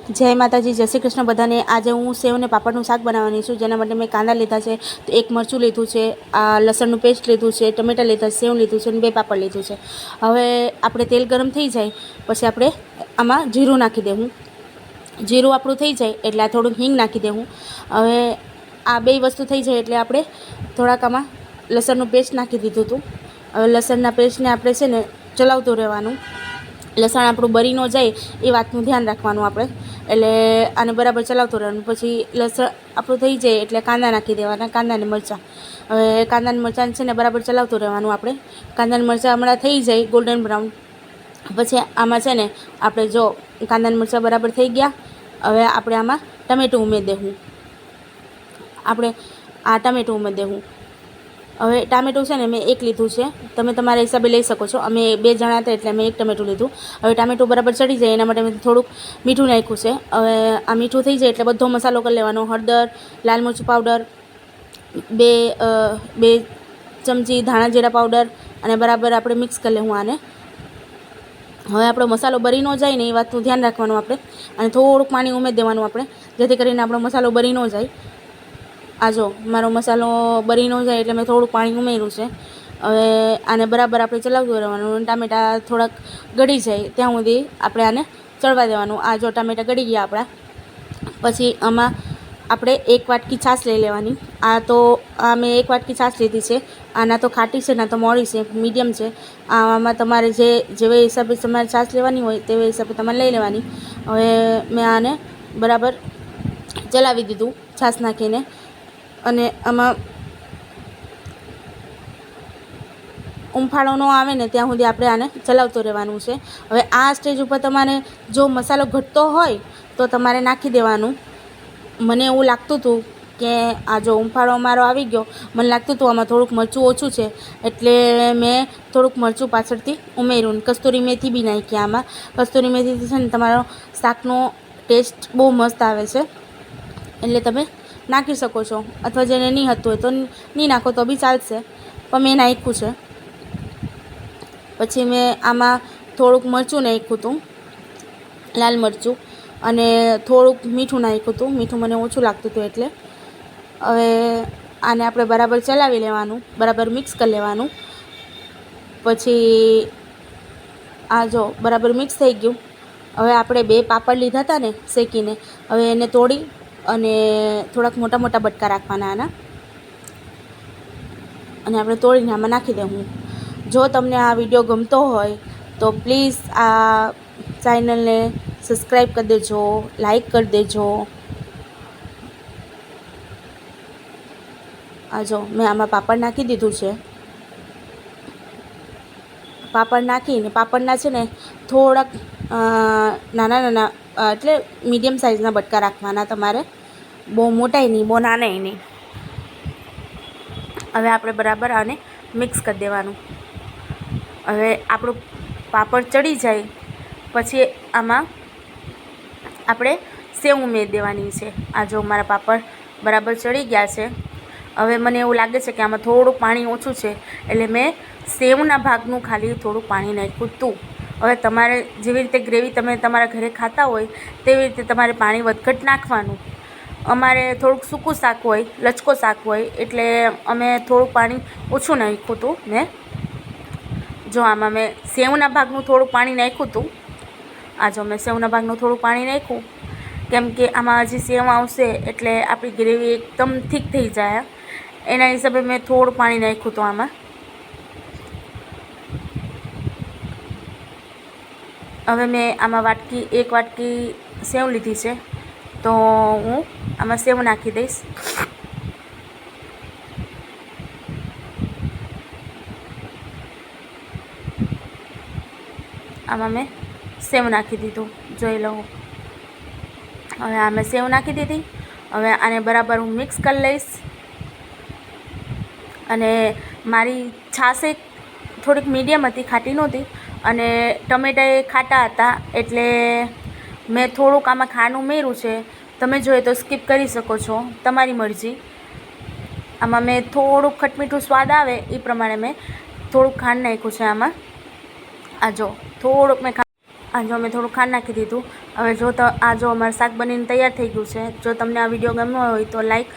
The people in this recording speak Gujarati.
જય માતાજી, જય શ્રી કૃષ્ણ બધાને। આજે હું સેવ ને પાપડનું શાક બનાવવાની છું, જેના માટે મેં કાંદા લીધા છે, તો એક મરચું લીધું છે, આ લસણનું પેસ્ટ લીધું છે, ટમેટા લીધા છે, સેવ લીધું છે અને 2 પાપડ લીધું છે। હવે આપણે તેલ ગરમ થઈ જાય પછી આપણે આમાં જીરું નાખી દેવું। જીરું આપણું થઈ જાય એટલે આ થોડુંક હિંગ નાખી દેવું। હવે આ 2 વસ્તુ થઈ જાય એટલે આપણે થોડાક આમાં લસણનું પેસ્ટ નાખી દીધું હતું। હવે લસણના પેસ્ટને આપણે છે ને ચલાવતું રહેવાનું। લસણ આપણું બળી ન જાય એ વાતનું ધ્યાન રાખવાનું આપણે, એટલે આને બરાબર ચલાવતું રહેવાનું। પછી લસણ આપણું થઈ જાય એટલે કાંદા નાખી દેવાના, કાંદાને મરચાં। હવે કાંદાને મરચાં છે ને બરાબર ચલાવતું રહેવાનું આપણે। કાંદાને મરચાં હમણાં થઈ જાય ગોલ્ડન બ્રાઉન, પછી આમાં છે ને આપણે જો કાંદાને મરચાં બરાબર થઈ ગયા, હવે આપણે આમાં ટમેટું ઉમેરી દેવું। આપણે આ ટમેટું ઉમેરી દેવું। હવે ટામેટું છે ને મેં 1 લીધું છે, તમે તમારા હિસાબે લઈ શકો છો। અમે 2 જણા હતા એટલે મેં 1 ટમેટું લીધું। હવે ટામેટું બરાબર ચડી જાય એના માટે મેં થોડુંક મીઠું નાખ્યું છે। હવે આ મીઠું થઈ જાય એટલે બધો મસાલો કરી લેવાનો। હળદર, લાલ મરચું પાવડર, 2 ચમચી ધાણા જીરા પાવડર અને બરાબર આપણે મિક્સ કરી લેવું આને। હવે આપણો મસાલો બળી ન જાય ને એ વાતનું ધ્યાન રાખવાનું આપણે, અને થોડુંક પાણી ઉમેરી દેવાનું આપણે, જેથી કરીને આપણો મસાલો બળી ન જાય। આ જો મારો મસાલો બળી ન જાય એટલે મેં થોડુંક પાણી ઉમેર્યું છે। હવે આને બરાબર આપણે ચલાવતું રહેવાનું। ટામેટાં થોડાક ગળી જાય ત્યાં સુધી આપણે આને ચડવા દેવાનું। આ જો ટામેટાં ગળી ગયા આપણા, પછી આમાં આપણે 1 વાટકી છાશ લઈ લેવાની। આ તો મેં 1 વાટકી છાશ લીધી છે। આ ના તો ખાટી છે ના તો મોળી છે, મીડિયમ છે। આમાં તમારે જેવા હિસાબે તમારે છાશ લેવાની હોય તેવા હિસાબે તમારે લઈ લેવાની। હવે મેં આને બરાબર ચલાવી દીધું છાશ નાખીને, અને આમાં ઉંફાળો ન આવે ને ત્યાં સુધી આપણે આને ચલાવતું રહેવાનું છે। હવે આ સ્ટેજ ઉપર તમારે જો મસાલો ઘટતો હોય તો તમારે નાખી દેવાનું। મને એવું લાગતું હતું કે આ જો ઉંફાળો મારો આવી ગયો, મને લાગતું હતું આમાં થોડુંક મરચું ઓછું છે, એટલે મેં થોડુંક મરચું પાછળથી ઉમેર્યું। કસ્તુરી મેથી બી નાખી આમાં। કસ્તુરી મેથીથી છે ને તમારો શાકનો ટેસ્ટ બહુ મસ્ત આવે છે, એટલે તમે નાખી શકો છો, અથવા જેને નહીં હતું હોય તો નહીં નાખો તો બી ચાલશે, પણ મેં નાખ્યું છે। પછી મેં આમાં થોડુંક મરચું નાખ્યું હતું, લાલ મરચું, અને થોડુંક મીઠું નાખ્યું હતું। મીઠું મને ઓછું લાગતું હતું એટલે। હવે આને આપણે બરાબર ચલાવી લેવાનું, બરાબર મિક્સ કરી લેવાનું। પછી આ જો બરાબર મિક્સ થઈ ગયું। હવે આપણે 2 પાપડ લીધા હતા ને શેકીને, હવે એને તોડી અને થોડાક મોટા મોટા બટકા રાખવાના આના, અને આપણે તોડીને આમાં નાખી દેવું। જો તમને આ વિડીયો ગમતો હોય તો પ્લીઝ આ ચેનલને સબસ્ક્રાઈબ કરી દેજો, લાઈક કરી દેજો। આ જો મેં આમાં પાપડ નાખી દીધું છે। પાપડ નાખીને પાપડના છે ને થોડાક નાના નાના એટલે મીડિયમ સાઇઝના બટકા રાખવાના તમારે, બહુ મોટાય નહીં બહુ નાનાય નહીં। હવે આપણે બરાબર આને મિક્સ કરી દેવાનું। હવે આપણું પાપડ ચડી જાય પછી આમાં આપણે સેવ ઉમેરી દેવાની છે। આ જો મારા પાપડ બરાબર ચડી ગયા છે। હવે મને એવું લાગે છે કે આમાં થોડું પાણી ઓછું છે, એટલે મેં સેવના ભાગનું ખાલી થોડું પાણી નાખ્યું હતું। હવે તમારે જેવી રીતે ગ્રેવી તમે તમારા ઘરે ખાતા હોય તેવી રીતે તમારે પાણી વધઘટ નાખવાનું। અમારે થોડુંક સૂકું શાક હોય, લચકો શાક હોય, એટલે અમે થોડુંક પાણી ઓછું નાખ્યું હતું મેં। જો આમાં મેં સેવના ભાગનું થોડું પાણી નાખ્યું હતું। આ જો મેં સેવના ભાગનું થોડું પાણી નાખ્યું, કેમ કે આમાં હજી સેવ આવશે એટલે આપણી ગ્રેવી એકદમ થીક થઈ જાય, એના હિસાબે મેં થોડું પાણી નાખ્યું હતું આમાં। હવે મેં આમાં 1 વાટકી સેવ લીધી છે, તો હું આમાં સેવ નાખી દઈશ। આમાં મેં સેવ નાખી દીધું, જોઈ લો। હવે આ મેં સેવ નાખી દીધી। હવે આને બરાબર હું મિક્સ કરી લઈશ। અને મારી છાશ થોડીક મીડિયમ હતી, ખાટી નહોતી, અને ટમેટાં ખાટા હતા, એટલે મેં થોડુંક આમાં ખાંડ ઉમેર્યું છે। તમે જોઈએ તો સ્કીપ કરી શકો છો, તમારી મરજી। આમાં મેં થોડુંક ખટમીઠું સ્વાદ આવે એ પ્રમાણે મેં થોડુંક ખાંડ નાખ્યું છે આમાં। આ જો થોડુંક મેં થોડું ખાંડ નાખી દીધું। હવે જો તો આ જો અમારું શાક બનીને તૈયાર થઈ ગયું છે. જો તમને આ વિડીયો ગમ્યો હોય તો લાઈક